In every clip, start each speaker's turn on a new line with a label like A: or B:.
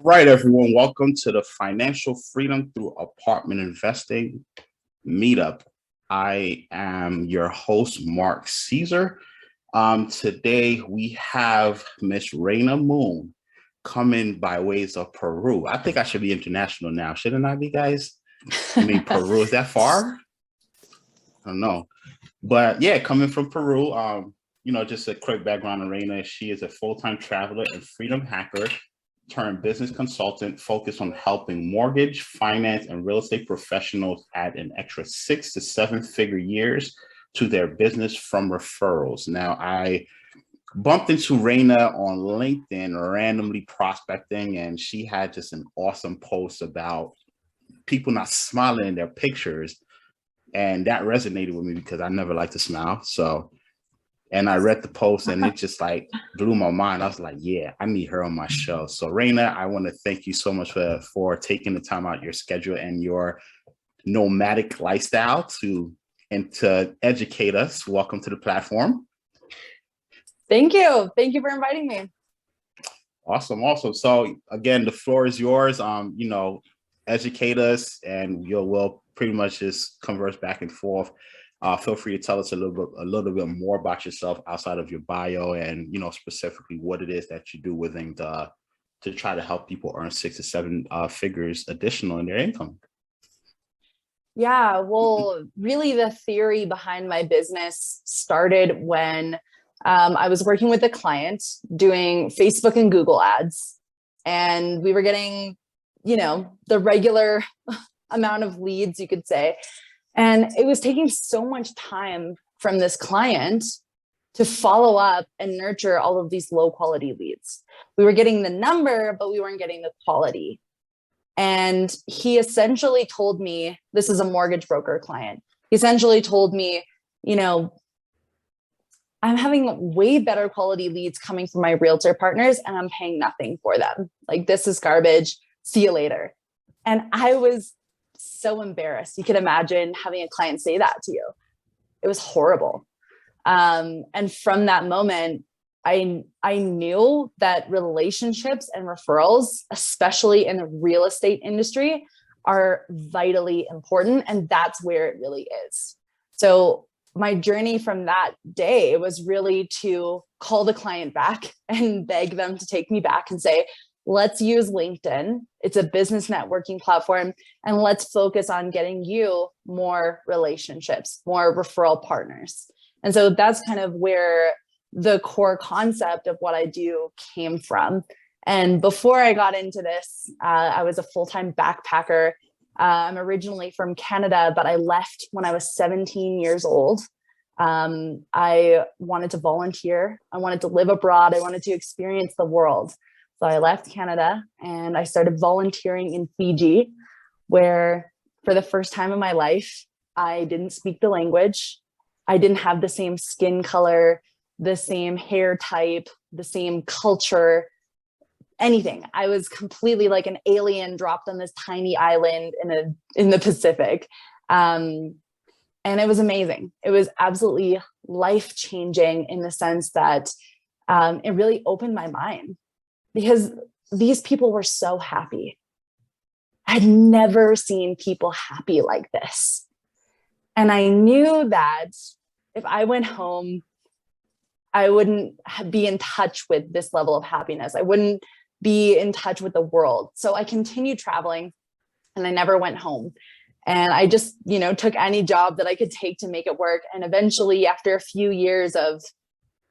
A: Right, everyone. Welcome to the Financial Freedom Through Apartment Investing Meetup. I am your host, Mark Caesar. Today we have Miss Raina Moon coming by ways of Peru. I think I should be international now, shouldn't I be, guys? I mean, Peru, is that far? I don't know. But yeah, coming from Peru, just a quick background on Raina. She is a full-time traveler and freedom hacker turned business consultant focused on helping mortgage, finance, and real estate professionals add an extra 6 to 7 figure years to their business from referrals. Now, I bumped into Raina on LinkedIn randomly prospecting, and she had just an awesome post about people not smiling in their pictures. And that resonated with me because I never like to smile. And I read the post and it just like blew my mind. I was like, yeah, I need her on my show. So Raina, I want to thank you so much for taking the time out your schedule and your nomadic lifestyle to educate us. Welcome to the platform.
B: Thank you. Thank you for inviting me.
A: Awesome. So again, the floor is yours. Educate us and we'll pretty much just converse back and forth. Feel free to tell us a little bit more about yourself outside of your bio and, specifically what it is that you do within to try to help people earn 6 to 7 figures additional in their income.
B: Yeah, well, really the theory behind my business started when I was working with a client doing Facebook and Google ads, and we were getting, the regular amount of leads, you could say. And it was taking so much time from this client to follow up and nurture all of these low quality leads. We were getting the number, but we weren't getting the quality. And he essentially told me, this is a mortgage broker client. He essentially told me, I'm having way better quality leads coming from my realtor partners and I'm paying nothing for them. Like, this is garbage. See you later. And I was so embarrassed. You can imagine having a client say that to you. It was horrible. And from that moment, I knew that relationships and referrals, especially in the real estate industry, are vitally important. And that's where it really is. So my journey from that day was really to call the client back and beg them to take me back and say, let's use LinkedIn. It's a business networking platform. And let's focus on getting you more relationships, more referral partners. And so that's kind of where the core concept of what I do came from. And before I got into this, I was a full-time backpacker. I'm originally from Canada, but I left when I was 17 years old. I wanted to volunteer. I wanted to live abroad. I wanted to experience the world. So I left Canada and I started volunteering in Fiji, where for the first time in my life, I didn't speak the language. I didn't have the same skin color, the same hair type, the same culture, anything. I was completely like an alien dropped on this tiny island in the Pacific. And it was amazing. It was absolutely life-changing in the sense that it really opened my mind. Because these people were so happy. I'd never seen people happy like this. And I knew that if I went home, I wouldn't be in touch with this level of happiness. I wouldn't be in touch with the world. So I continued traveling and I never went home. And I just, took any job that I could take to make it work. And eventually, after a few years of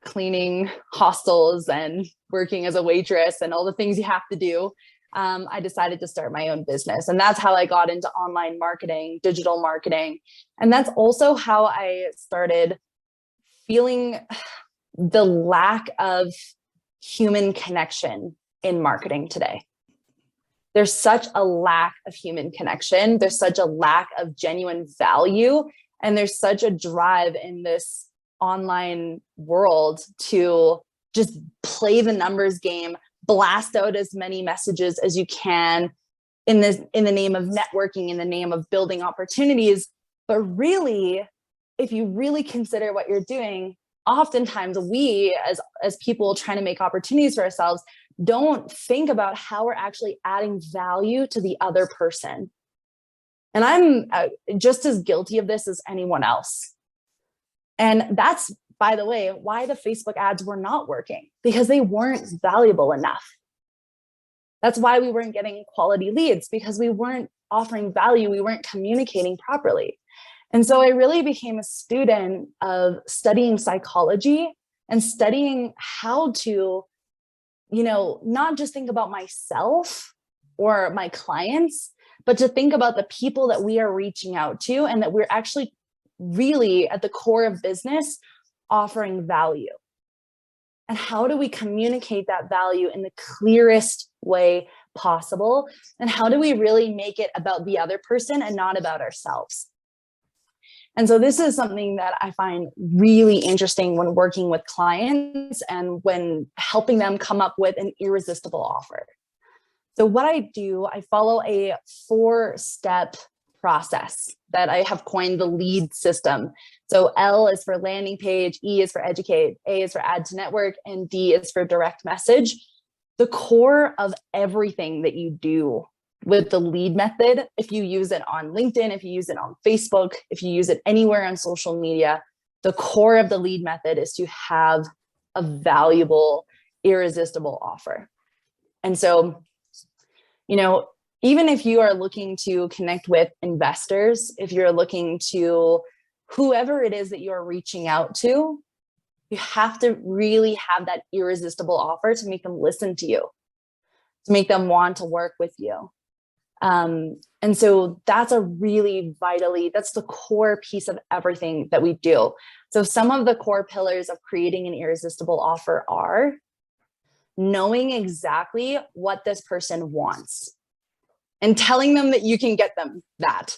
B: cleaning hostels and working as a waitress and all the things you have to do, I decided to start my own business. And that's how I got into online marketing, digital marketing. And that's also how I started feeling the lack of human connection in marketing today. There's such a lack of human connection. There's such a lack of genuine value. And there's such a drive in this online world to just play the numbers game, blast out as many messages as you can in the name of networking, in the name of building opportunities. But really, if you really consider what you're doing, oftentimes we as people trying to make opportunities for ourselves don't think about how we're actually adding value to the other person. And I'm just as guilty of this as anyone else. And that's, by the way, why the Facebook ads were not working, because they weren't valuable enough. That's why we weren't getting quality leads, because we weren't offering value. We weren't communicating properly. And so I really became a student of studying psychology and studying how to, not just think about myself or my clients, but to think about the people that we are reaching out to and that we're actually really at the core of business offering value. And how do we communicate that value in the clearest way possible? And how do we really make it about the other person and not about ourselves? And so this is something that I find really interesting when working with clients and when helping them come up with an irresistible offer. So what I do, I follow a 4-step process that I have coined the LEAD system. So L is for landing page, E is for educate, A is for add to network, and D is for direct message. The core of everything that you do with the LEAD method, if you use it on LinkedIn, if you use it on Facebook, if you use it anywhere on social media, the core of the LEAD method is to have a valuable, irresistible offer. And so, even if you are looking to connect with investors, if you're looking to whoever it is that you're reaching out to, you have to really have that irresistible offer to make them listen to you, to make them want to work with you. And so that's that's the core piece of everything that we do. So some of the core pillars of creating an irresistible offer are knowing exactly what this person wants and telling them that you can get them that.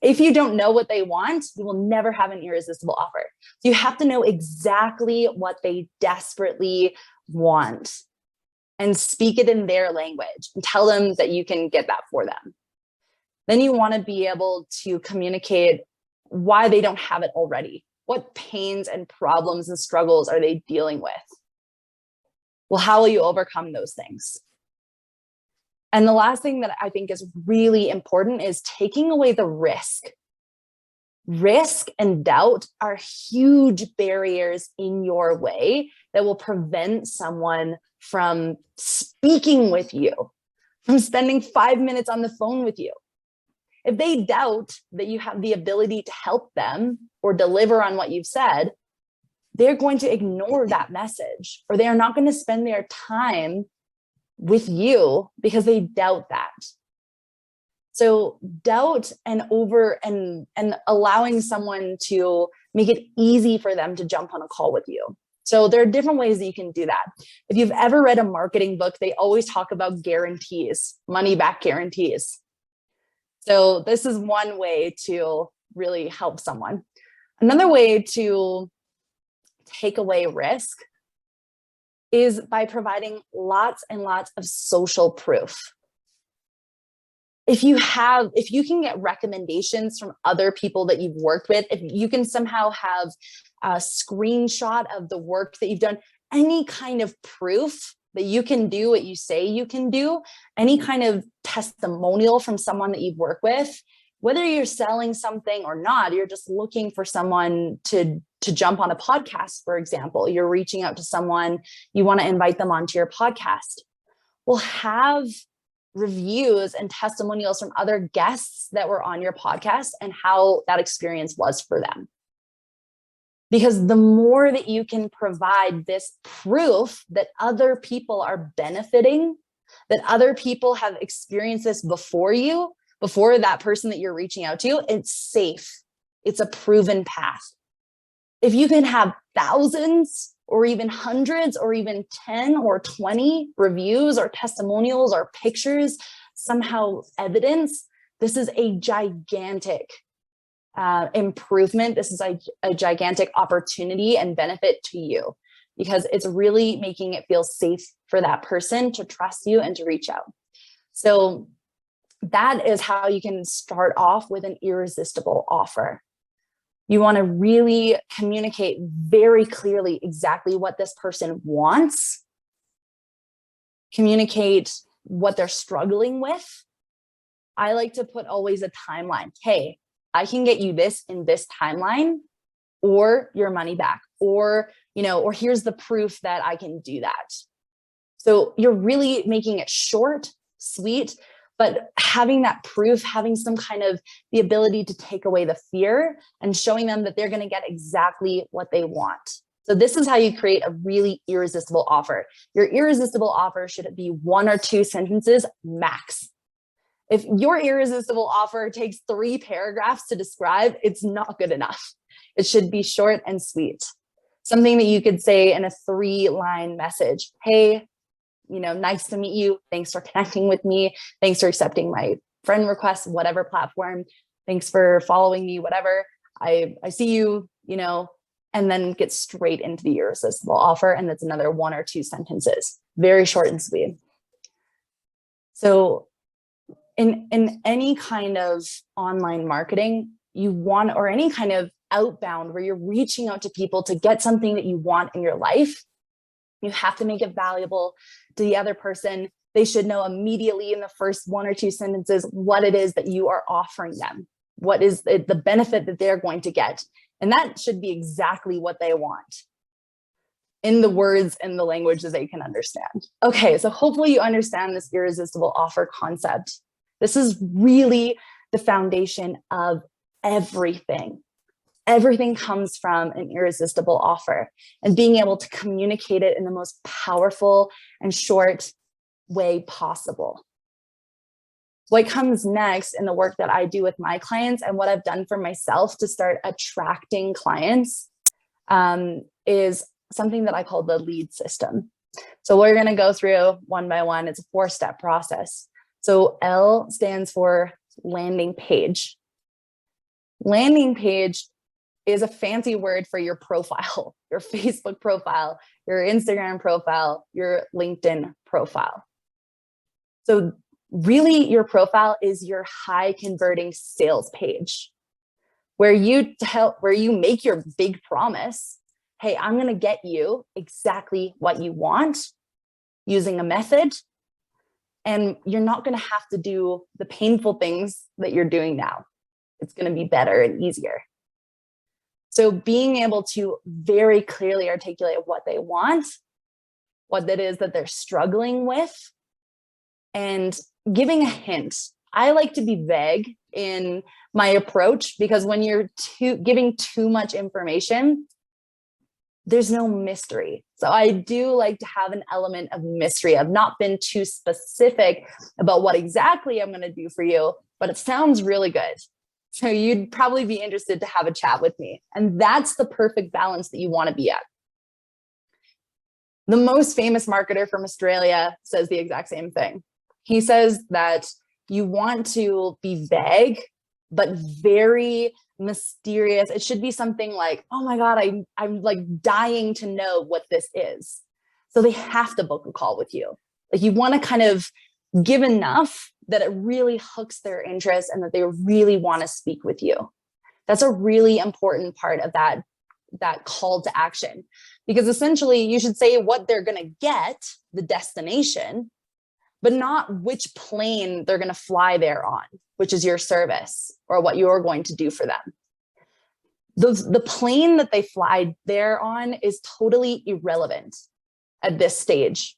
B: If you don't know what they want, you will never have an irresistible offer. You have to know exactly what they desperately want and speak it in their language and tell them that you can get that for them. Then you want to be able to communicate why they don't have it already. What pains and problems and struggles are they dealing with? Well, how will you overcome those things? And the last thing that I think is really important is taking away the risk. Risk and doubt are huge barriers in your way that will prevent someone from speaking with you, from spending 5 minutes on the phone with you. If they doubt that you have the ability to help them or deliver on what you've said, they're going to ignore that message, or they are not going to spend their time with you because they doubt that. So doubt and allowing someone to make it easy for them to jump on a call with you. So there are different ways that you can do that. If you've ever read a marketing book, they always talk about guarantees, money back guarantees. So this is one way to really help someone. Another way to take away risk is by providing lots and lots of social proof. If you can get recommendations from other people that you've worked with, if you can somehow have a screenshot of the work that you've done, any kind of proof that you can do what you say you can do, any kind of testimonial from someone that you've worked with, whether you're selling something or not, you're just looking for someone to jump on a podcast, for example, you're reaching out to someone, you want to invite them onto your podcast. Well, have reviews and testimonials from other guests that were on your podcast and how that experience was for them. Because the more that you can provide this proof that other people are benefiting, that other people have experienced this before you, before that person that you're reaching out to, it's safe. It's a proven path. If you can have thousands or even hundreds or even 10 or 20 reviews or testimonials or pictures, somehow evidence, this is a gigantic improvement. This is a gigantic opportunity and benefit to you, because it's really making it feel safe for that person to trust you and to reach out. So that is how you can start off with an irresistible offer. You want to really communicate very clearly exactly what this person wants, communicate what they're struggling with. I like to put always a timeline. Hey, I can get you this in this timeline, or your money back, or, or here's the proof that I can do that. So you're really making it short, sweet, but having that proof, having some kind of the ability to take away the fear and showing them that they're going to get exactly what they want. So this is how you create a really irresistible offer. Your irresistible offer should be 1 or 2 sentences max. If your irresistible offer takes 3 paragraphs to describe, it's not good enough. It should be short and sweet. Something that you could say in a 3-line message. Hey, nice to meet you. Thanks for connecting with me. Thanks for accepting my friend request, whatever platform. Thanks for following me, whatever. I see you, and then get straight into the irresistible offer. And that's another 1 or 2 sentences. Very short and sweet. So in any kind of online marketing, or any kind of outbound where you're reaching out to people to get something that you want in your life, you have to make it valuable to the other person. They should know immediately in the first 1 or 2 sentences what it is that you are offering them. What is the benefit that they're going to get? And that should be exactly what they want in the words and the language that they can understand. Okay, so hopefully you understand this irresistible offer concept. This is really the foundation of everything. Everything comes from an irresistible offer, and being able to communicate it in the most powerful and short way possible. What comes next in the work that I do with my clients and what I've done for myself to start attracting clients is something that I call the lead system. So we're going to go through one by one. It's a 4-step process. So L stands for landing page. Landing page is a fancy word for your profile, your Facebook profile, your Instagram profile, your LinkedIn profile. So really your profile is your high converting sales page where you make your big promise. Hey, I'm going to get you exactly what you want using a method. And you're not going to have to do the painful things that you're doing now. It's going to be better and easier. So being able to very clearly articulate what they want, what that is that they're struggling with, and giving a hint. I like to be vague in my approach because when you're giving too much information, there's no mystery. So I do like to have an element of mystery. I've not been too specific about what exactly I'm going to do for you, but it sounds really good. So you'd probably be interested to have a chat with me. And that's the perfect balance that you want to be at. The most famous marketer from Australia says the exact same thing. He says that you want to be vague, but very mysterious. It should be something like, oh my God, I'm like dying to know what this is. So they have to book a call with you. Like you want to kind of give enough that it really hooks their interest and that they really want to speak with you. That's a really important part of that call to action, because essentially you should say what they're going to get, the destination, but not which plane they're going to fly there on, which is your service or what you're going to do for them. The plane that they fly there on is totally irrelevant at this stage.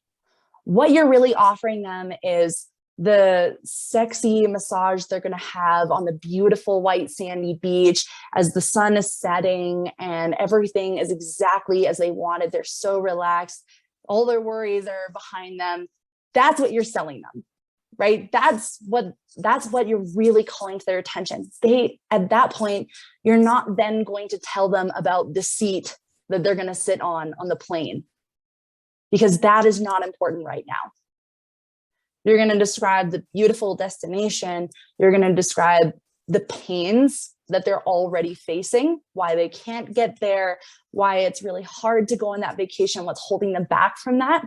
B: What you're really offering them is the sexy massage they're going to have on the beautiful white sandy beach as the sun is setting and everything is exactly as they wanted. They're so relaxed. All their worries are behind them. That's what you're selling them, right? That's what you're really calling to their attention. At that point, you're not then going to tell them about the seat that they're going to sit on the plane, because that is not important right now. You're going to describe the beautiful destination. You're going to describe the pains that they're already facing, why they can't get there, why it's really hard to go on that vacation, what's holding them back from that.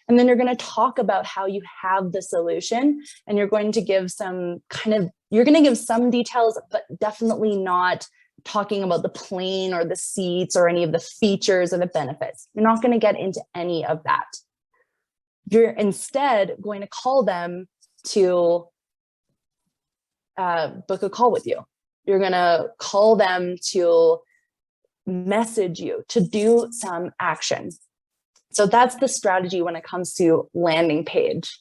B: And then you're going to talk about how you have the solution, and you're going to give some details, but definitely not talking about the plane or the seats or any of the features or the benefits. You're not going to get into any of that. You're instead going to call them to book a call with you. You're going to call them to message you, to do some action. So that's the strategy when it comes to landing page.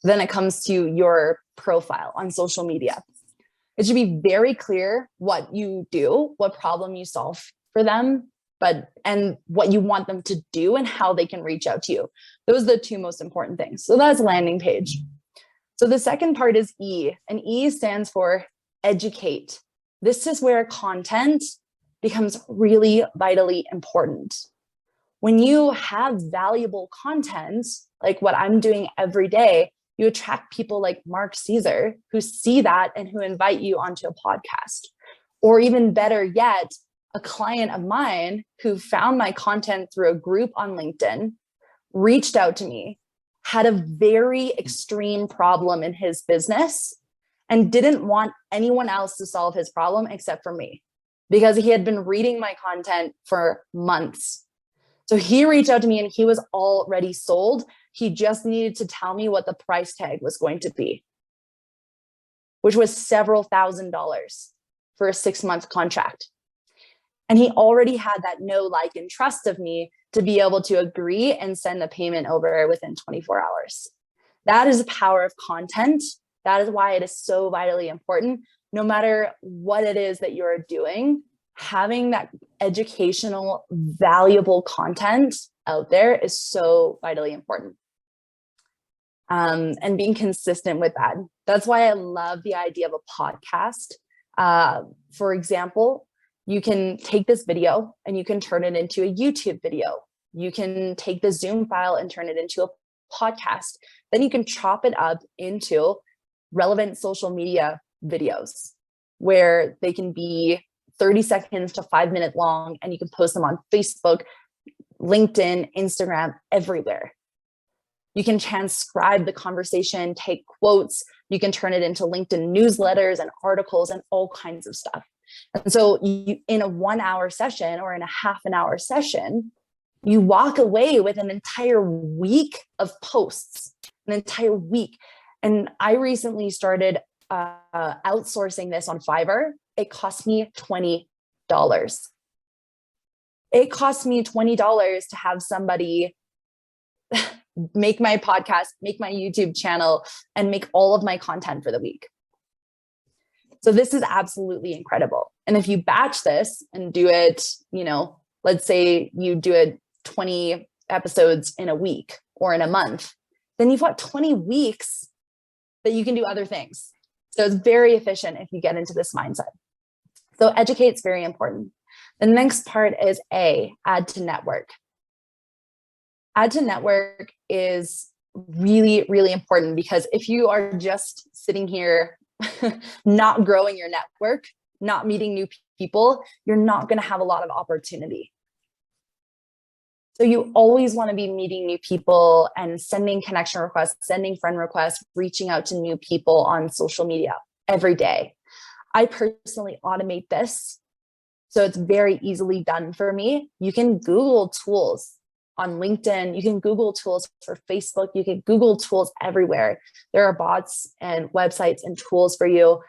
B: Then it comes to your profile on social media. It should be very clear what you do, what problem you solve for them, and what you want them to do and how they can reach out to you. Those are the two most important things. So that's landing page. So the second part is E, and E stands for educate. This is where content becomes really vitally important. When you have valuable content, like what I'm doing every day, you attract people like Mark Caesar who see that and who invite you onto a podcast. Or even better yet, a client of mine who found my content through a group on LinkedIn, reached out to me, had a very extreme problem in his business and didn't want anyone else to solve his problem except for me, because he had been reading my content for months. So he reached out to me and he was already sold. He just needed to tell me what the price tag was going to be, which was several $1,000s for a 6-month contract. And he already had that know, like, and trust of me to be able to agree and send the payment over within 24 hours. That is the power of content. That is why it is so vitally important. No matter what it is that you're doing, having that educational, valuable content out there is so vitally important. And being consistent with that. That's why I love the idea of a podcast. For example, you can take this video and you can turn it into a YouTube video. You can take the Zoom file and turn it into a podcast. Then you can chop it up into relevant social media videos where they can be 30 seconds to 5 minutes long, and you can post them on Facebook, LinkedIn, Instagram, everywhere. You can transcribe the conversation, take quotes. You can turn it into LinkedIn newsletters and articles and all kinds of stuff. And so you, in a 1-hour session or in a half an hour session, you walk away with an entire week of posts, an entire week. And I recently started outsourcing this on Fiverr. It cost me $20. It cost me $20 to have somebody make my podcast, make my YouTube channel, and make all of my content for the week. So this is absolutely incredible. And if you batch this and do it, let's say you do it 20 episodes in a week or in a month, then you've got 20 weeks that you can do other things. So it's very efficient if you get into this mindset. So educate is very important. The next part is A, add to network. Add to network is really, really important, because if you are just sitting here not growing your network, not meeting new people, you're not going to have a lot of opportunity. So you always want to be meeting new people and sending connection requests, sending friend requests, reaching out to new people on social media every day. I personally automate this, so it's very easily done for me. You can Google tools on LinkedIn. You can Google tools for Facebook. You can Google tools everywhere. There are bots and websites and tools for you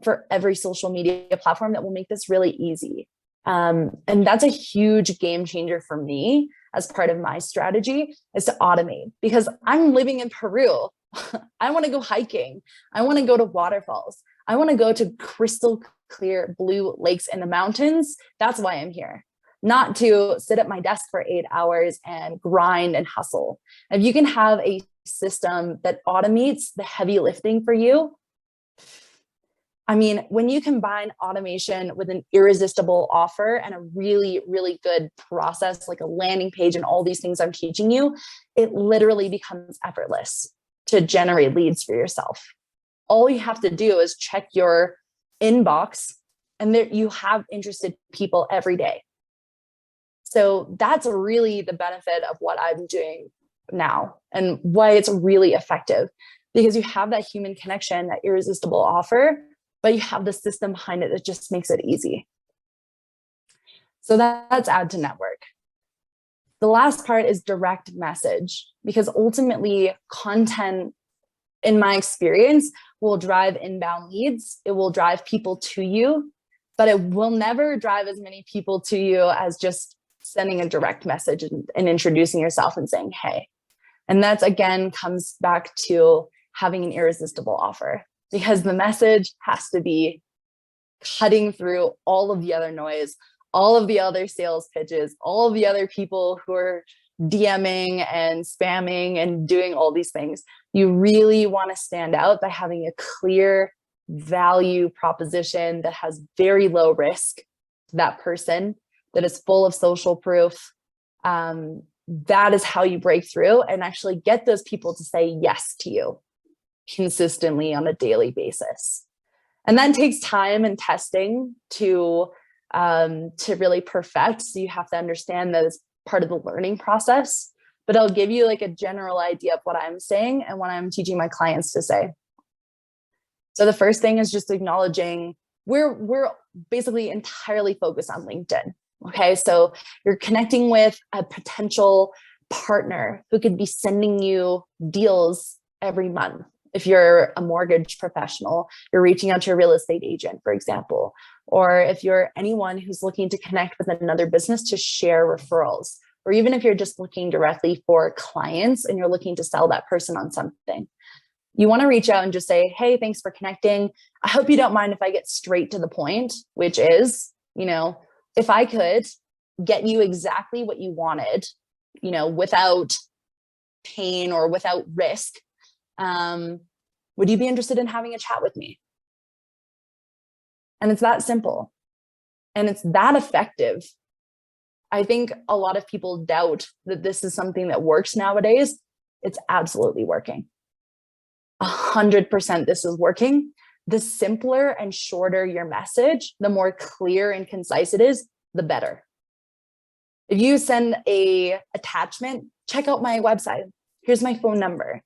B: for every social media platform that will make this really easy. And that's a huge game changer for me as part of my strategy, is to automate, because I'm living in Peru. I want to go hiking. I want to go to waterfalls. I want to go to crystal clear blue lakes in the mountains. That's why I'm here. Not to sit at my desk for 8 hours and grind and hustle. If you can have a system that automates the heavy lifting for you, I mean, when you combine automation with an irresistible offer and a really, really good process, like a landing page and all these things I'm teaching you, it literally becomes effortless to generate leads for yourself. All you have to do is check your inbox, and there you have interested people every day. So that's really the benefit of what I'm doing now and why it's really effective, because you have that human connection, that irresistible offer, but you have the system behind it that just makes it easy. So that's add to network. The last part is direct message, because ultimately content, in my experience, will drive inbound leads. It will drive people to you, but it will never drive as many people to you as just sending a direct message and introducing yourself and saying, hey. And that's, again, comes back to having an irresistible offer, because the message has to be cutting through all of the other noise, all of the other sales pitches, all of the other people who are DMing and spamming and doing all these things. You really want to stand out by having a clear value proposition that has very low risk to that person, that is full of social proof. That is how you break through and actually get those people to say yes to you consistently on a daily basis. And that takes time and testing to really perfect. So you have to understand that it's part of the learning process, but I'll give you like a general idea of what I'm saying and what I'm teaching my clients to say. So the first thing is just acknowledging we're basically entirely focused on LinkedIn. Okay. So you're connecting with a potential partner who could be sending you deals every month. If you're a mortgage professional, you're reaching out to a real estate agent, for example, or if you're anyone who's looking to connect with another business to share referrals, or even if you're just looking directly for clients and you're looking to sell that person on something, you want to reach out and just say, hey, thanks for connecting. I hope you don't mind if I get straight to the point, which is, if I could get you exactly what you wanted, without pain or without risk, would you be interested in having a chat with me? And it's that simple. And it's that effective. I think a lot of people doubt that this is something that works nowadays. It's absolutely working. 100% this is working. The simpler and shorter your message, the more clear and concise it is, the better. If you send a attachment, check out my website. Here's my phone number.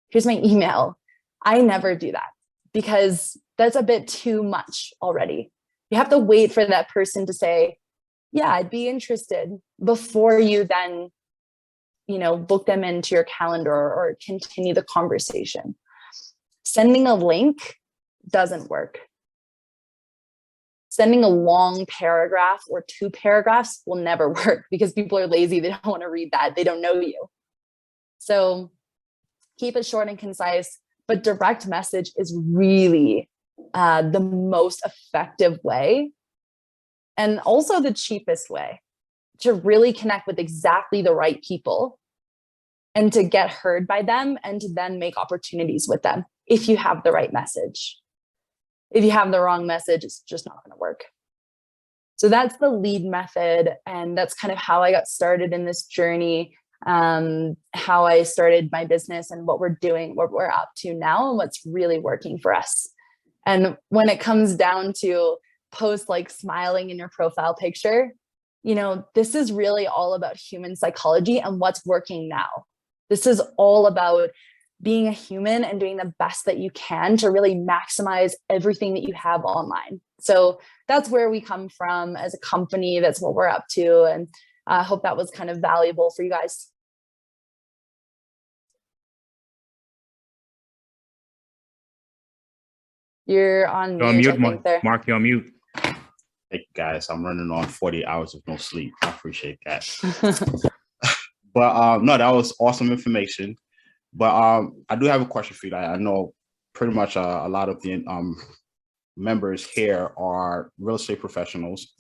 B: Here's my email. I never do that because that's a bit too much already. You have to wait for that person to say, yeah, I'd be interested, before you then, book them into your calendar or continue the conversation. Sending a link doesn't work. Sending a long paragraph or 2 paragraphs will never work because people are lazy. They don't want to read that. They don't know you. So keep it short and concise, but direct message is really the most effective way, and also the cheapest way to really connect with exactly the right people and to get heard by them and to then make opportunities with them if you have the right message. If you have the wrong message, it's just not going to work. So that's the lead method. And that's kind of how I got started in this journey, how I started my business and what we're doing, what we're up to now, and what's really working for us. And when it comes down to posts like smiling in your profile picture, this is really all about human psychology and what's working now. This is all about being a human and doing the best that you can to really maximize everything that you have online. So that's where we come from as a company. That's what we're up to. And I hope that was kind of valuable for you guys. You're on mute, I think, there.
C: Mark, you're on mute.
A: Hey guys, I'm running on 40 hours of no sleep. I appreciate that. But no, that was awesome information. But I do have a question for you. I know pretty much a lot of the members here are real estate professionals.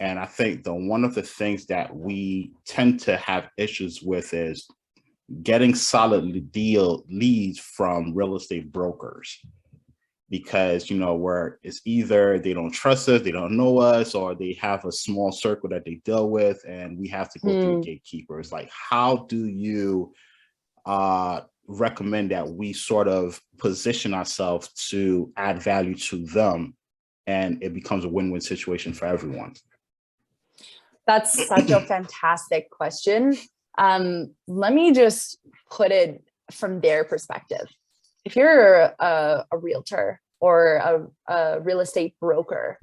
A: And I think one of the things that we tend to have issues with is getting solid leads from real estate brokers. Because, where it's either they don't trust us, they don't know us, or they have a small circle that they deal with, and we have to go through gatekeepers. Like, how do you recommend that we sort of position ourselves to add value to them and it becomes a win-win situation for everyone?
B: That's such a fantastic question. Let me just put it from their perspective. If you're a realtor or a real estate broker,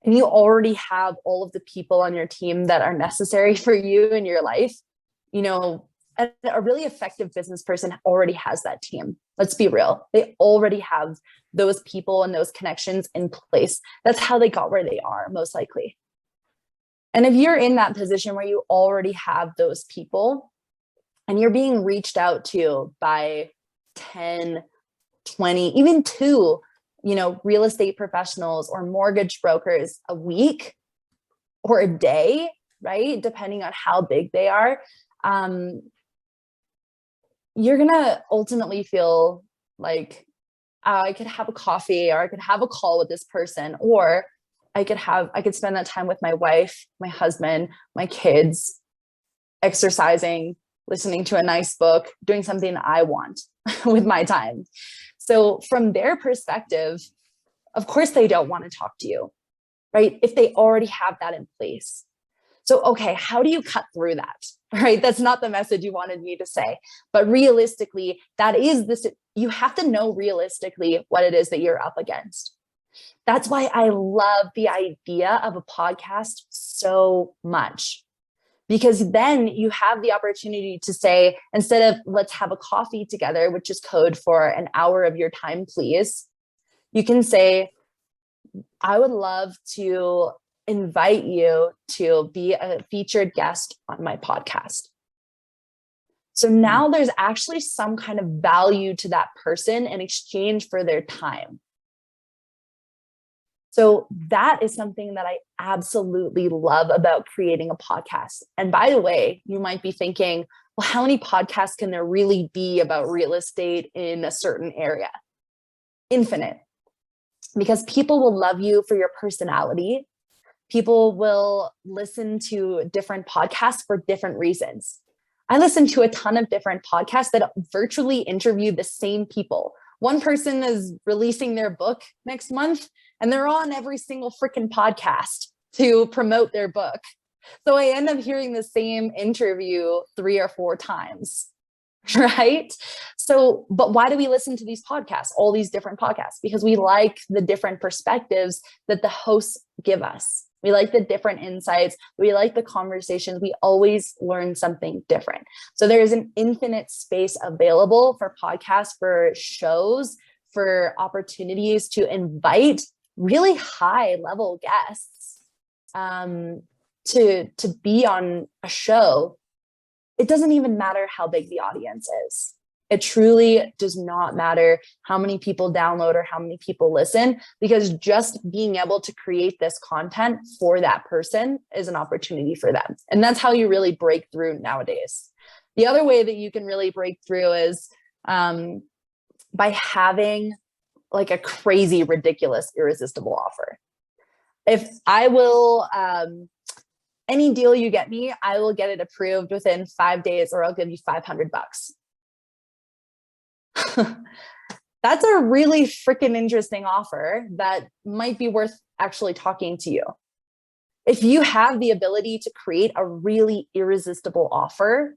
B: and you already have all of the people on your team that are necessary for you in your life, a really effective business person already has that team. Let's be real. They already have those people and those connections in place. That's how they got where they are, most likely. And if you're in that position where you already have those people and you're being reached out to by 10, 20, even 2, real estate professionals or mortgage brokers a week or a day, right? Depending on how big they are, you're going to ultimately feel like, I could have a coffee, or I could have a call with this person, or I could spend that time with my wife, my husband, my kids, exercising, listening to a nice book, doing something I want with my time. So from their perspective, of course, they don't want to talk to you, right? If they already have that in place. So, okay, how do you cut through that? Right? That's not the message you wanted me to say, but realistically, that is this. You have to know realistically what it is that you're up against. That's why I love the idea of a podcast so much, because then you have the opportunity to say, instead of let's have a coffee together, which is code for an hour of your time, please, you can say, I would love to invite you to be a featured guest on my podcast. So now there's actually some kind of value to that person in exchange for their time. So that is something that I absolutely love about creating a podcast. And by the way, you might be thinking, well, how many podcasts can there really be about real estate in a certain area? Infinite. Because people will love you for your personality. People will listen to different podcasts for different reasons. I listen to a ton of different podcasts that virtually interview the same people. One person is releasing their book next month, and they're on every single freaking podcast to promote their book. So I end up hearing the same interview 3 or 4 times, right? So, but why do we listen to these podcasts, all these different podcasts? Because we like the different perspectives that the hosts give us. We like the different insights. We like the conversations. We always learn something different. So there's an infinite space available for podcasts, for shows, for opportunities to invite really high level guests to be on a show. It doesn't even matter how big the audience is. It truly does not matter how many people download or how many people listen, because just being able to create this content for that person is an opportunity for them. And that's how you really break through nowadays. The other way that you can really break through is by having like a crazy, ridiculous, irresistible offer. If I will, any deal you get me, I will get it approved within 5 days, or I'll give you $500. That's a really freaking interesting offer that might be worth actually talking to you. If you have the ability to create a really irresistible offer,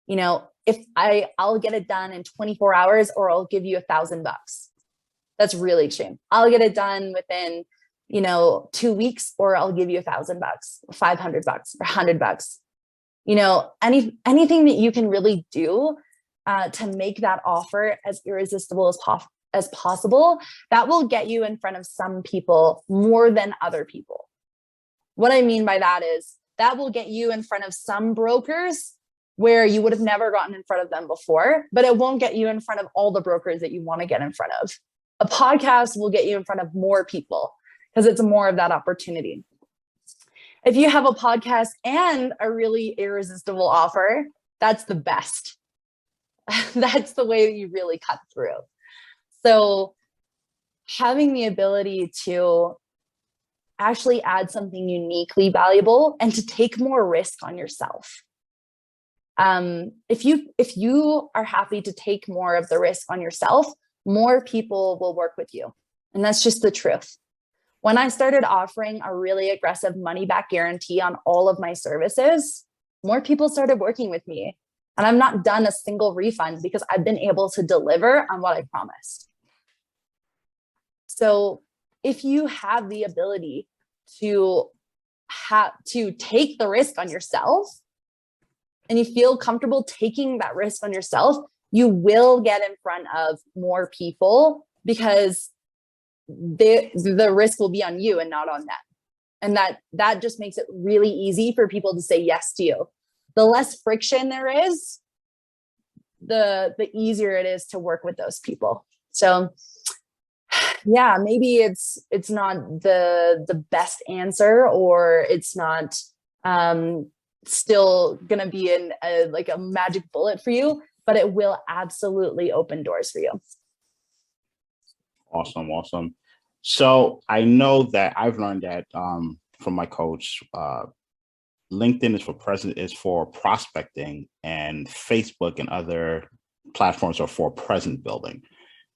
B: if I'll get it done in 24 hours, or I'll give you $1,000. That's really extreme. I'll get it done within, 2 weeks, or I'll give you $1,000, $500, or $100. Anything that you can really do to make that offer as irresistible as possible, that will get you in front of some people more than other people. What I mean by that is that will get you in front of some brokers where you would have never gotten in front of them before, but it won't get you in front of all the brokers that you want to get in front of. A podcast will get you in front of more people because it's more of that opportunity. If you have a podcast and a really irresistible offer, that's the best. That's the way that you really cut through. So having the ability to actually add something uniquely valuable and to take more risk on yourself. If you are happy to take more of the risk on yourself, more people will work with you. And that's just the truth. When I started offering a really aggressive money back guarantee on all of my services, more people started working with me. And I'm not done a single refund because I've been able to deliver on what I promised. So if you have the ability to have to take the risk on yourself, and you feel comfortable taking that risk on yourself, you will get in front of more people, because the risk will be on you and not on them. And that just makes it really easy for people to say yes to you. The less friction there is, the easier it is to work with those people. So yeah, maybe it's not the best answer, or it's not still gonna be like a magic bullet for you, but it will absolutely open doors for you.
A: Awesome. So I know that I've learned that from my coach, LinkedIn is for prospecting, and Facebook and other platforms are for presence building.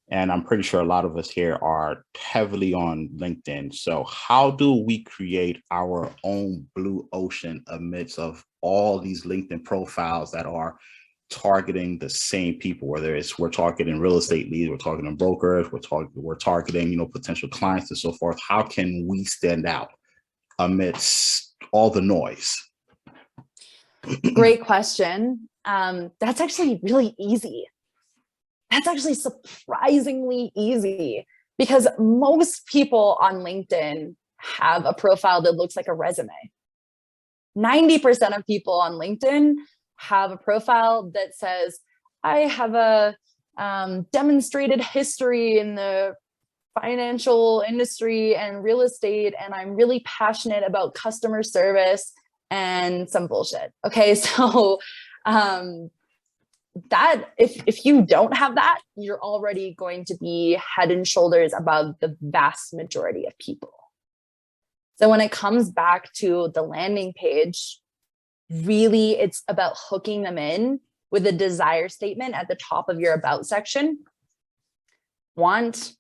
A: And I'm pretty sure a lot of us here are heavily on LinkedIn. So how do we create our own blue ocean amidst of all these LinkedIn profiles that are targeting the same people, whether it's we're targeting real estate leads, we're targeting brokers, we're targeting, potential clients and so forth? How can we stand out amidst all the noise?
B: Great question. That's actually really easy. That's actually surprisingly easy, because most people on LinkedIn have a profile that looks like a resume. 90% of people on LinkedIn have a profile that says, I have a demonstrated history in the financial industry and real estate, and I'm really passionate about customer service, and some bullshit. Okay, so that if you don't have that, you're already going to be head and shoulders above the vast majority of people. So when it comes back to the landing page, really it's about hooking them in with a desire statement at the top of your about section. Want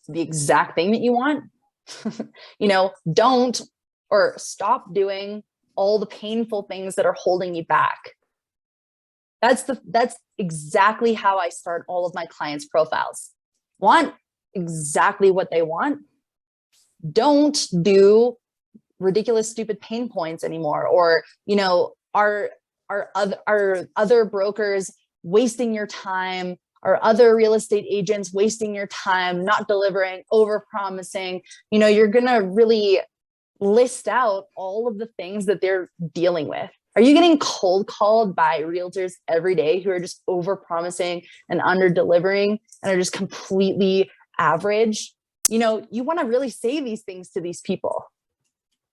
B: the exact thing that you want. Don't or stop doing all the painful things that are holding you back. That's exactly how I start all of my clients' profiles. Want exactly what they want. Don't do ridiculous, stupid pain points anymore. Or, are other brokers wasting your time? Are other real estate agents wasting your time, not delivering, over promising? You're going to really list out all of the things that they're dealing with. Are you getting cold called by realtors every day who are just over promising and under delivering and are just completely average? You want to really say these things to these people.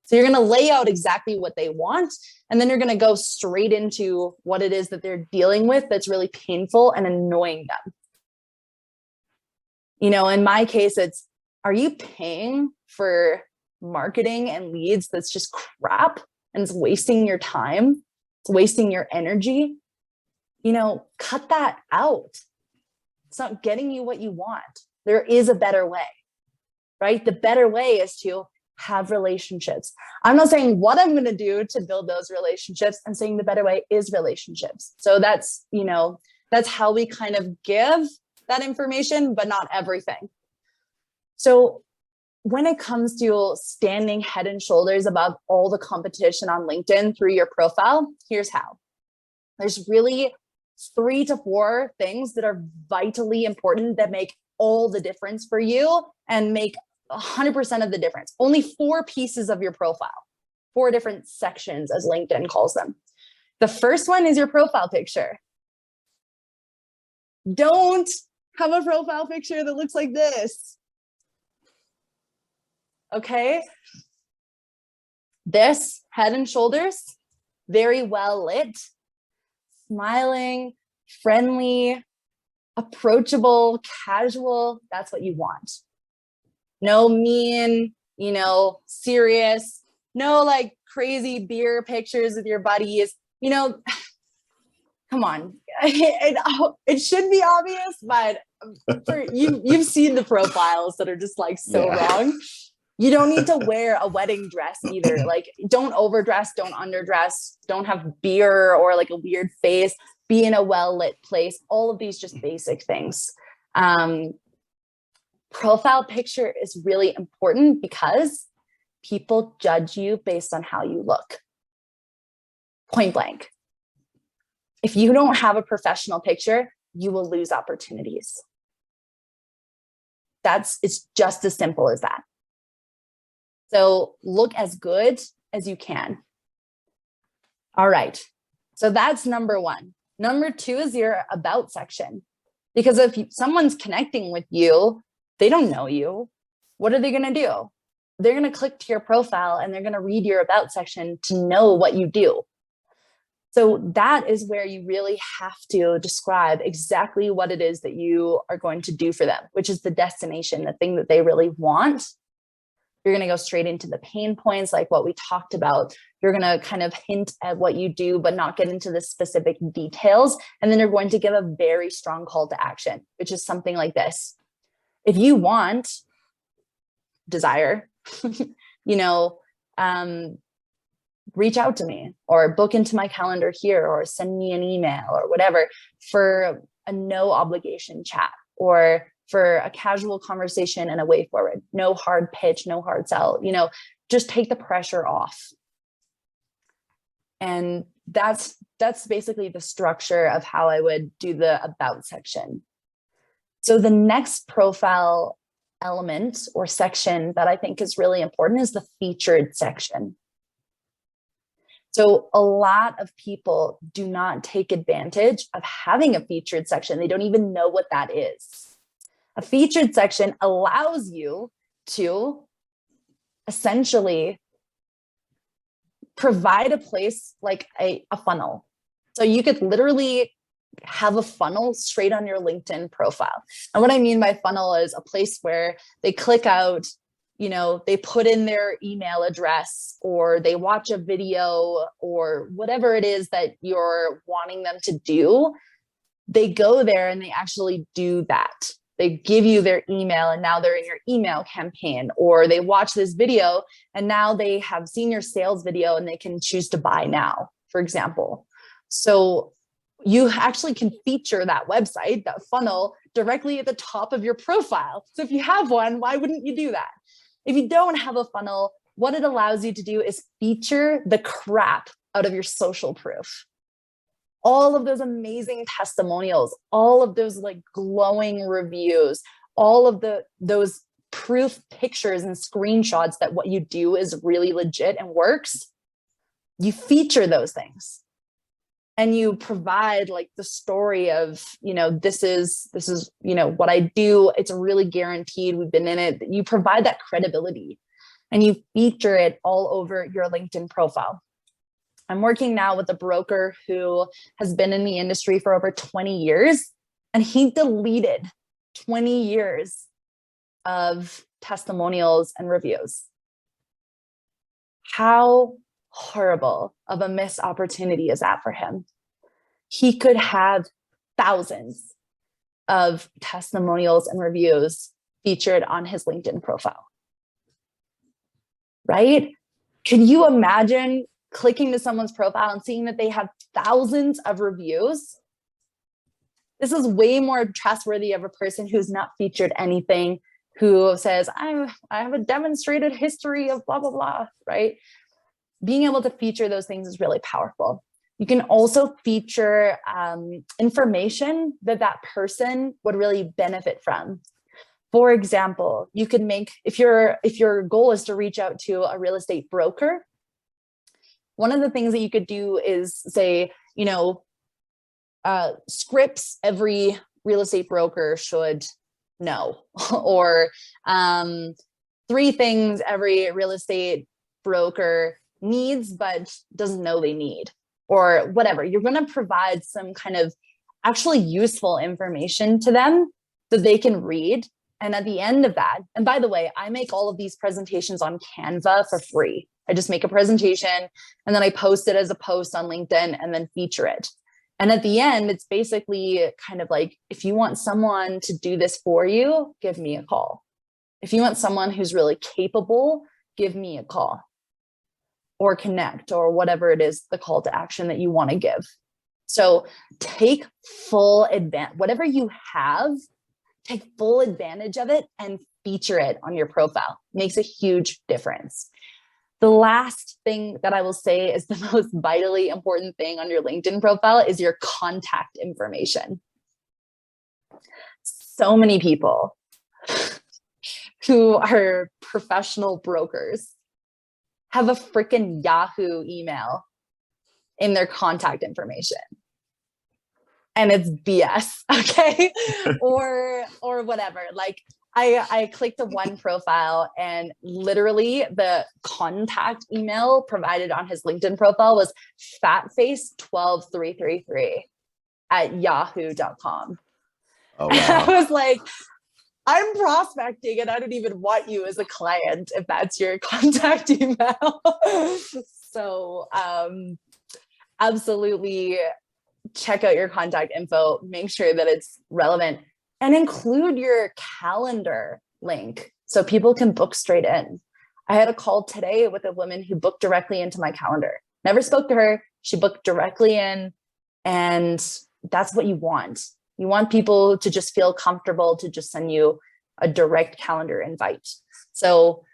B: So you're going to lay out exactly what they want, and then you're going to go straight into what it is that they're dealing with that's really painful and annoying them. In my case, it's, are you paying for marketing and leads that's just crap and it's wasting your time, it's wasting your energy? Cut that out. It's not getting you what you want. There is a better way, right? The better way is to have relationships. I'm not saying what I'm going to do to build those relationships. I'm saying the better way is relationships. So that's how we kind of give that information, but not everything. So when it comes to standing head and shoulders above all the competition on LinkedIn through your profile, here's how. There's really 3 to 4 things that are vitally important that make all the difference for you and make 100% of the difference. Only 4 pieces of your profile, 4 different sections, as LinkedIn calls them. The first one is your profile picture. Don't have a profile picture that looks like this. Okay? This head and shoulders, very well lit, smiling, friendly, approachable, casual. That's what you want. No mean, serious, no like crazy beer pictures with your buddies. Come on. It should be obvious, but you've seen the profiles that are just like so wrong. You don't need to wear a wedding dress either. Like, don't overdress, don't underdress, don't have beer or like a weird face, be in a well-lit place. All of these just basic things. Profile picture is really important because People judge you based on how you look. Point blank. If you don't have a professional picture, you will lose opportunities. It's just as simple as that. So look as good as you can. All right. So that's number one. Number two is your about section. Because if someone's connecting with you, they don't know you. What are they going to do? They're going to click to your profile and they're going to read your about section to know what you do. So that is where you really have to describe exactly what it is that you are going to do for them, which is the destination, the thing that they really want. You're going to go straight into the pain points, like what we talked about. You're going to kind of hint at what you do, but not get into the specific details. And then you're going to give a very strong call to action, which is something like this. If you desire, reach out to me or book into my calendar here or send me an email or whatever for a no obligation chat or for a casual conversation and a way forward. No hard pitch, no hard sell, just take the pressure off. And that's basically the structure of how I would do the about section. So the next profile element or section that I think is really important is the featured section. So a lot of people do not take advantage of having a featured section. They don't even know what that is. A featured section allows you to essentially provide a place like a funnel. So you could literally have a funnel straight on your LinkedIn profile. And what I mean by funnel is a place where they click out, they put in their email address or they watch a video or whatever it is that you're wanting them to do. They go there and they actually do that. They give you their email and now they're in your email campaign, or they watch this video and now they have seen your sales video and they can choose to buy now, for example. So you actually can feature that website, that funnel, directly at the top of your profile. So if you have one, why wouldn't you do that? If you don't have a funnel, what it allows you to do is feature the crap out of your social proof. All of those amazing testimonials, all of those like glowing reviews, all of those proof pictures and screenshots that what you do is really legit and works. You feature those things. And you provide like the story of, this is, what I do. It's really guaranteed. We've been in it. You provide that credibility and you feature it all over your LinkedIn profile. I'm working now with a broker who has been in the industry for over 20 years, and he deleted 20 years of testimonials and reviews. How horrible of a missed opportunity is that for him? He could have thousands of testimonials and reviews featured on his LinkedIn profile, right? Can you imagine clicking to someone's profile and seeing that they have thousands of reviews? This is way more trustworthy of a person who's not featured anything, who says, I have a demonstrated history of blah, blah, blah, right? Being able to feature those things is really powerful. You can also feature information that person would really benefit from. For example, you could make, if your goal is to reach out to a real estate broker, one of the things that you could do is say, scripts every real estate broker should know, or 3 things every real estate broker needs but doesn't know they need, or whatever. You're going to provide some kind of actually useful information to them that they can read. And at the end of that, and by the way, I make all of these presentations on Canva for free. I just make a presentation and then I post it as a post on LinkedIn and then feature it. And at the end, it's basically kind of like, if you want someone to do this for you, give me a call. If you want someone who's really capable, give me a call or connect, or whatever it is, the call to action that you want to give. So take full advantage, whatever you have, take full advantage of it and feature it on your profile. Makes a huge difference. The last thing that I will say is the most vitally important thing on your LinkedIn profile is your contact information. So many people who are professional brokers have a freaking Yahoo email in their contact information. And it's BS, okay? or whatever. Like I clicked a one profile and literally the contact email provided on his LinkedIn profile was fatface12333@yahoo.com.
A: Oh,
B: And I
A: wow.
B: was like, I'm prospecting and I don't even want you as a client if that's your contact email. So absolutely check out your contact info, make sure that it's relevant, and include your calendar link so people can book straight in. I had a call today with a woman who booked directly into my calendar. Never spoke to her. She booked directly in, and that's what you want. You want people to just feel comfortable to just send you a direct calendar invite. So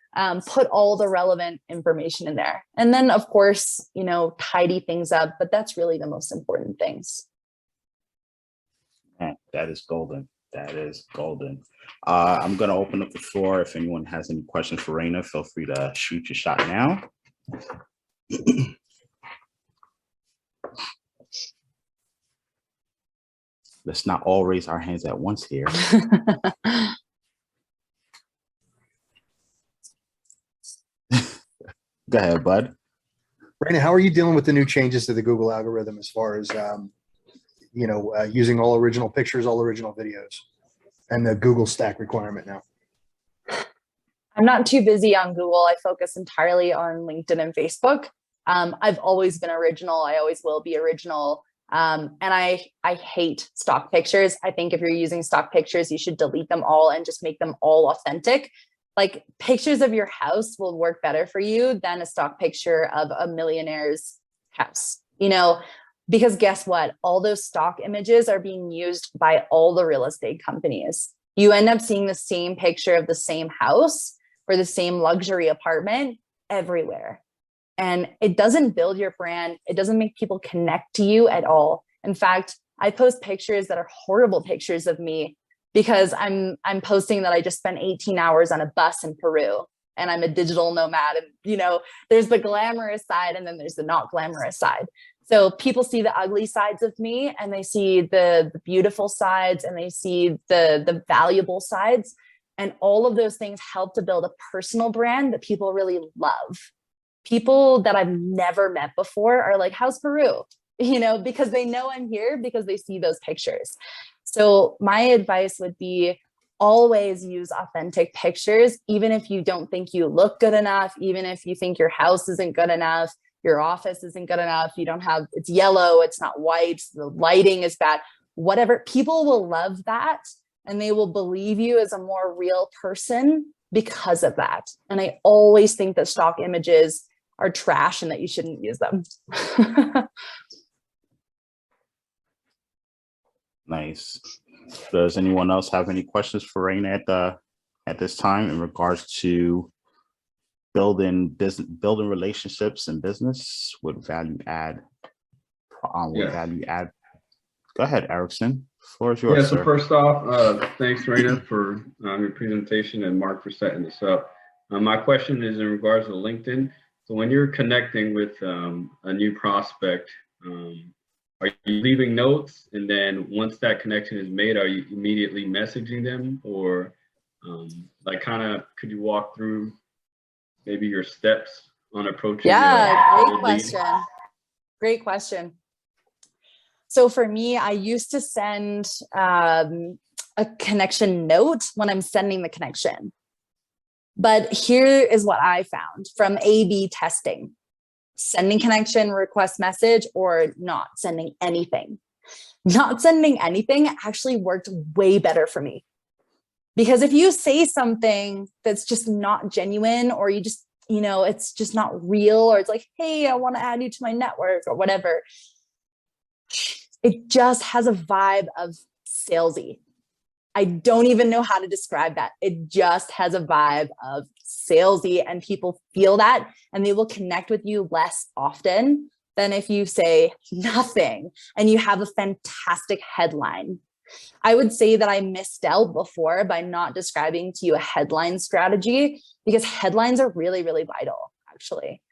B: put all the relevant information in there. And then, of course, tidy things up, but that's really the most important things.
A: Man, that is golden. That is golden. I'm going to open up the floor. If anyone has any questions for Raina, feel free to shoot your shot now. Let's not all raise our hands at once here. Go ahead, bud.
C: Raina, how are you dealing with the new changes to the Google algorithm as far as, using all original pictures, all original videos, and the Google stack requirement now?
B: I'm not too busy on Google. I focus entirely on LinkedIn and Facebook. I've always been original. I always will be original. And I hate stock pictures. I think if you're using stock pictures, you should delete them all and just make them all authentic. Like pictures of your house will work better for you than a stock picture of a millionaire's house, because guess what? All those stock images are being used by all the real estate companies. You end up seeing the same picture of the same house or the same luxury apartment everywhere. And it doesn't build your brand. It doesn't make people connect to you at all. In fact, I post pictures that are horrible pictures of me because I'm posting that I just spent 18 hours on a bus in Peru and I'm a digital nomad. And, there's the glamorous side and then there's the not glamorous side. So people see the ugly sides of me and they see the beautiful sides and they see the valuable sides. And all of those things help to build a personal brand that people really love. People that I've never met before are like, how's Peru? Because they know I'm here because they see those pictures. So my advice would be always use authentic pictures, even if you don't think you look good enough, even if you think your house isn't good enough, your office isn't good enough, it's yellow, it's not white, the lighting is bad, whatever. People will love that and they will believe you as a more real person because of that. And I always think that stock images are trash and that you shouldn't use them.
A: Nice. Does anyone else have any questions for Raina at this time in regards to building relationships in business with value add? Value add. Go ahead, Erickson. Floor is yours.
D: Yeah. So
A: sir.
D: First off, thanks, Raina, for your presentation and Mark for setting this up. My question is in regards to LinkedIn. So when you're connecting with a new prospect, are you leaving notes? And then once that connection is made, are you immediately messaging them? Or could you walk through maybe your steps on approaching?
B: Great question. So for me, I used to send a connection note when I'm sending the connection. But here is what I found from A/B testing: sending connection request message or not sending anything. Not sending anything actually worked way better for me. Because if you say something that's just not genuine, or you just, it's just not real, or it's like, hey, I want to add you to my network or whatever, it just has a vibe of salesy. I don't even know how to describe that. It just has a vibe of salesy, and people feel that and they will connect with you less often than if you say nothing and you have a fantastic headline. I would say that I missed out before by not describing to you a headline strategy, because headlines are really, really vital, actually.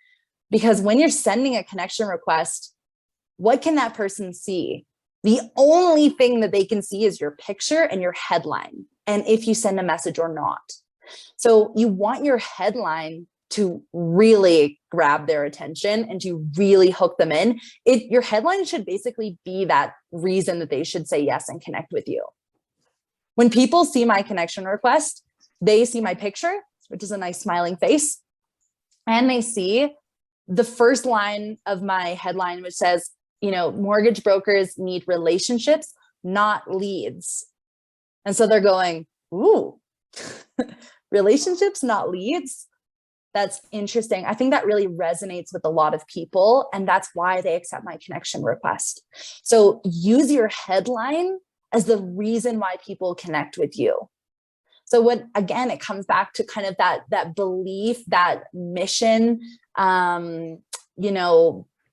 B: Because when you're sending a connection request, what can that person see? The only thing that they can see is your picture and your headline, and if you send a message or not. So you want your headline to really grab their attention and to really hook them in. Your headline should basically be that reason that they should say yes and connect with you. When people see my connection request, they see my picture, which is a nice smiling face, and they see the first line of my headline, which says, mortgage brokers need relationships, not leads. And so they're going, ooh, relationships, not leads. That's interesting. I think that really resonates with a lot of people, and that's why they accept my connection request. So use your headline as the reason why people connect with you. So again, it comes back to kind of that belief, that mission,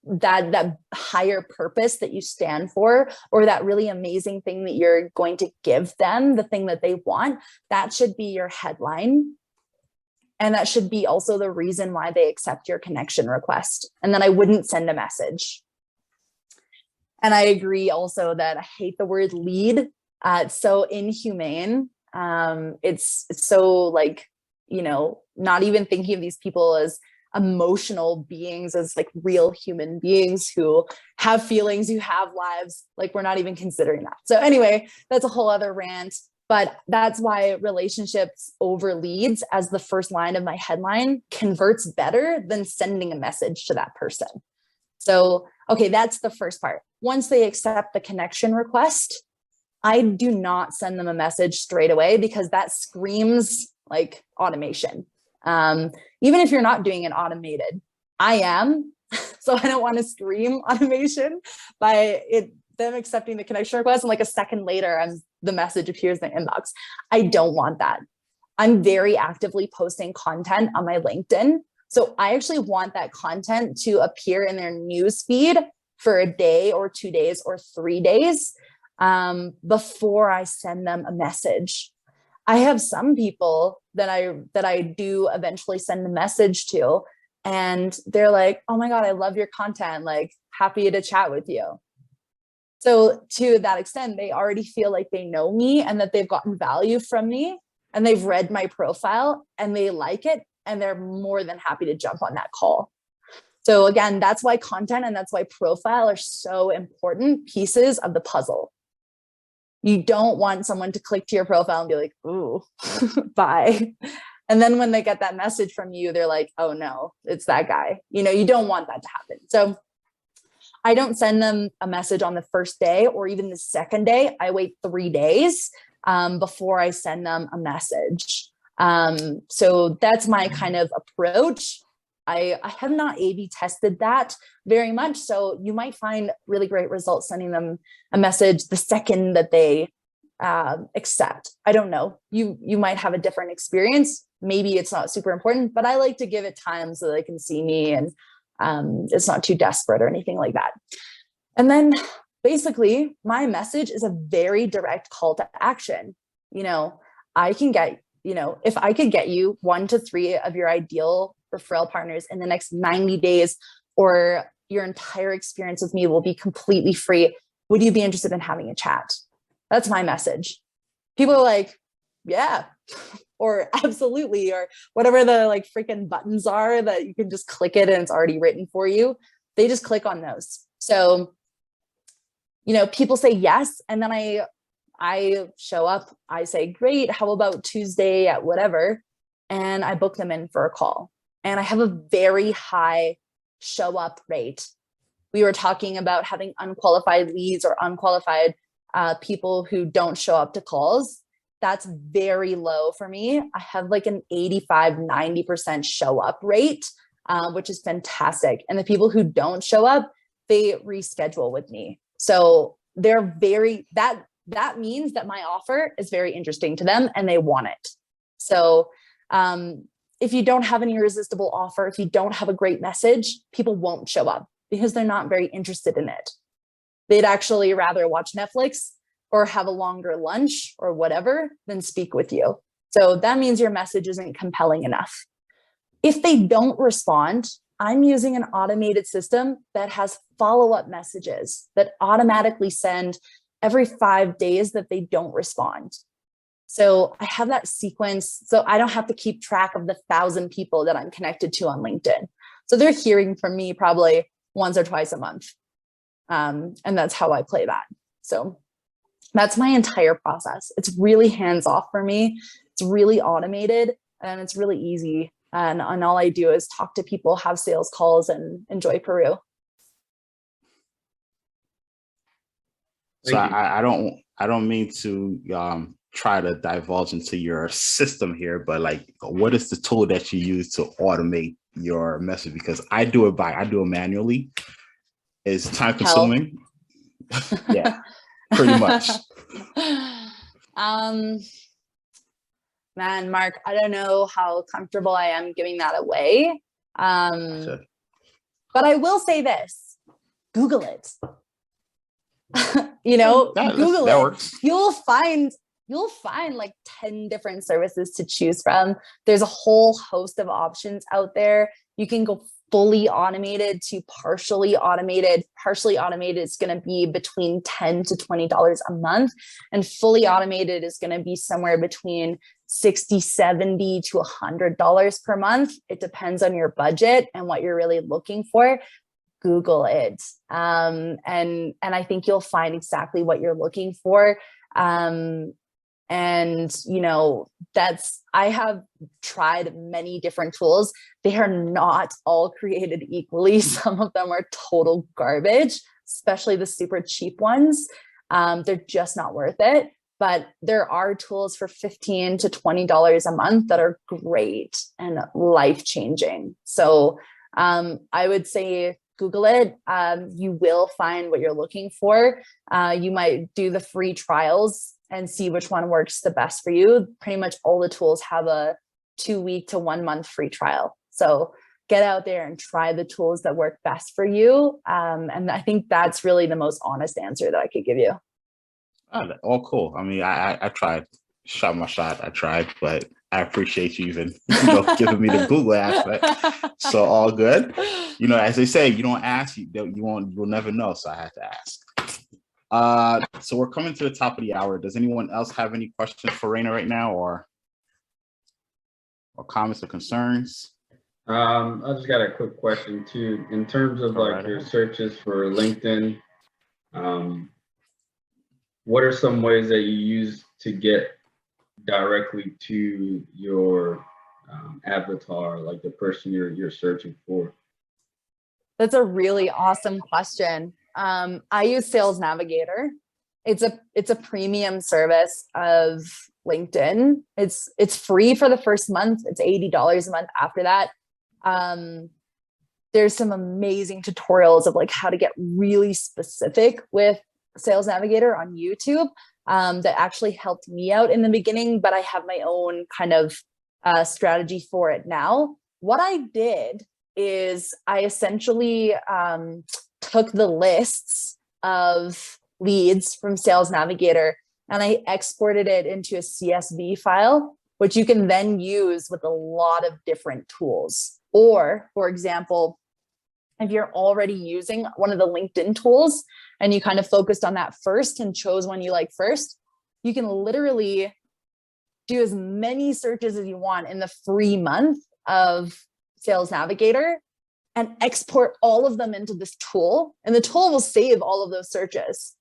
B: that higher purpose that you stand for, or that really amazing thing that you're going to give them, the thing that they want. That should be your headline. And that should be also the reason why they accept your connection request. And then I wouldn't send a message. And I agree also that I hate the word lead. It's so inhumane. It's so not even thinking of these people as emotional beings, as like real human beings who have feelings, who have lives. Like, we're not even considering that. So anyway, that's a whole other rant. But that's why relationships over leads as the first line of my headline converts better than sending a message to that person. So, okay, that's the first part. Once they accept the connection request, I do not send them a message straight away, because that screams like automation. Even if you're not doing it automated, I am. So I don't want to scream automation by them accepting the connection request, and like a second later, the message appears in the inbox. I don't want that. I'm very actively posting content on my LinkedIn. So I actually want that content to appear in their news feed for a day or 2 days or 3 days before I send them a message. I have some people that I do eventually send a message to, and they're like, oh my God, I love your content. Like, happy to chat with you. So to that extent, they already feel like they know me and that they've gotten value from me, and they've read my profile and they like it, and they're more than happy to jump on that call. So again, that's why content and that's why profile are so important pieces of the puzzle. You don't want someone to click to your profile and be like, ooh, bye. And then when they get that message from you, they're like, oh no, it's that guy. You don't want that to happen. So I don't send them a message on the first day or even the second day. I wait 3 days before I send them a message. So that's my kind of approach. I have not A/B tested that very much. So you might find really great results sending them a message the second that they accept. I don't know. You might have a different experience. Maybe it's not super important, but I like to give it time so they can see me, and it's not too desperate or anything like that. And then basically my message is a very direct call to action. I can get, if I could get you 1 to 3 of your ideal referral partners in the next 90 days, or your entire experience with me will be completely free, would you be interested in having a chat? That's my message. People are like, yeah, or absolutely, or whatever the like freaking buttons are that you can just click it and it's already written for you. They just click on those. So, people say yes. And then I show up, I say, great, how about Tuesday at whatever? And I book them in for a call. And I have a very high show up rate. We were talking about having unqualified leads or unqualified people who don't show up to calls. That's very low for me. I have like an 85-90% show up rate, which is fantastic. And the people who don't show up, they reschedule with me. So they're that that means that my offer is very interesting to them and they want it. So if you don't have an irresistible offer, if you don't have a great message, people won't show up because they're not very interested in it. They'd actually rather watch Netflix or have a longer lunch or whatever than speak with you. So that means your message isn't compelling enough. If they don't respond, I'm using an automated system that has follow-up messages that automatically send every 5 days that they don't respond. So I have that sequence, so I don't have to keep track of the 1,000 people that I'm connected to on LinkedIn. So they're hearing from me probably once or twice a month. And that's how I play that. So that's my entire process. It's really hands-off for me. It's really automated and it's really easy. And all I do is talk to people, have sales calls, and enjoy Peru.
A: So I don't mean to try to divulge into your system here, but like, what is the tool that you use to automate your message? Because I do it manually. It's time consuming. Yeah, pretty much.
B: Man, Mark, I don't know how comfortable I am giving that away. But I will say this, Google it. Google
A: that
B: it.
A: Works.
B: You'll find like 10 different services to choose from. There's a whole host of options out there. You can go fully automated to partially automated. Partially automated is going to be between $10 to $20 a month, and fully automated is going to be somewhere between $60, $70 to $100 per month. It depends on your budget and what you're really looking for. Google it. And I think you'll find exactly what you're looking for. I have tried many different tools. They are not all created equally. Some of them are total garbage, especially the super cheap ones. They're just not worth it. But there are tools for $15 to $20 a month that are great and life-changing. So I would say Google it. You will find what you're looking for. You might do the free trials and see which one works the best for you. Pretty much all the tools have a 2-week to 1 month free trial. So get out there and try the tools that work best for you. And I think that's really the most honest answer that I could give you.
A: Oh, cool. I mean, I tried, shot my shot. I tried, but I appreciate you even giving me the Google aspect. So all good. As they say, you don't ask, you'll never know. So I had to ask. So we're coming to the top of the hour. Does anyone else have any questions for Raina right now, or comments or concerns?
D: I just got a quick question too. In terms of your searches for LinkedIn, what are some ways that you use to get directly to your avatar, like the person you're searching for?
B: That's a really awesome question. I use Sales Navigator. It's a premium service of LinkedIn. It's free for the first month. It's $80 a month after that. There's some amazing tutorials of like how to get really specific with Sales Navigator on YouTube that actually helped me out in the beginning, but I have my own kind of strategy for it now. What I did is I essentially took the lists of leads from Sales Navigator and I exported it into a CSV file, which you can then use with a lot of different tools. Or, for example, if you're already using one of the LinkedIn tools and you kind of focused on that first and chose one you like first, you can literally do as many searches as you want in the free month of Sales Navigator and export all of them into this tool. And the tool will save all of those searches.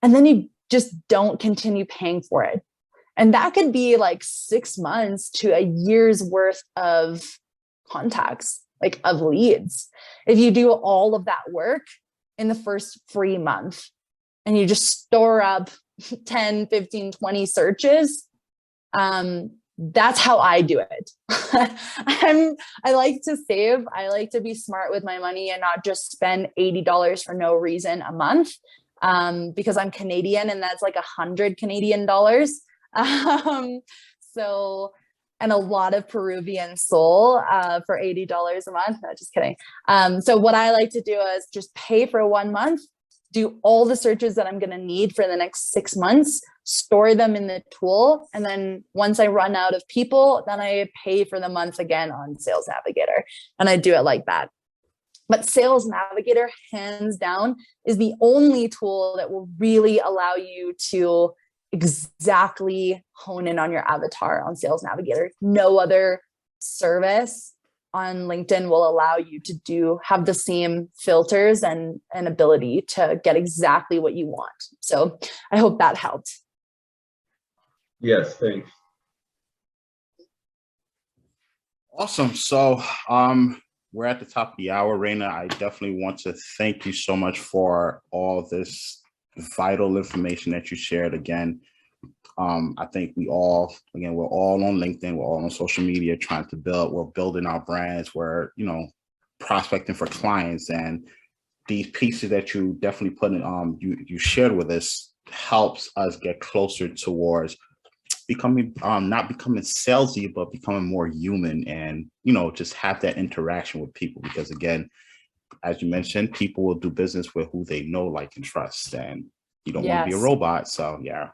B: And then you just don't continue paying for it. And that could be like 6 months to a year's worth of contacts, like of leads. If you do all of that work in the first free month and you just store up 10, 15, 20 searches, that's how I do it. I like to save. I like to be smart with my money and not just spend $80 for no reason a month. because I'm Canadian and that's like 100 Canadian dollars. So, and a lot of Peruvian sol for $80 a month. No, just kidding. So what I like to do is just pay for 1 month, do all the searches that I'm going to need for the next 6 months, store them in the tool. And then once I run out of people, then I pay for the month again on Sales Navigator. And I do it like that. But Sales Navigator, hands down, is the only tool that will really allow you to exactly hone in on your avatar on Sales Navigator. No other service on LinkedIn will allow you to have the same filters and ability to get exactly what you want. So I hope that helped.
D: Yes, thanks.
A: Awesome. So we're at the top of the hour, Raina. I definitely want to thank you so much for all this vital information that you shared. Again, I think we're all on LinkedIn, we're all on social media trying to we're building our brands, we're, prospecting for clients, and these pieces that you definitely put in, you shared with us helps us get closer towards becoming, not becoming salesy, but becoming more human and, just have that interaction with people. Because again, as you mentioned, people will do business with who they know, like, and trust, and you don't want to be a robot. So yeah,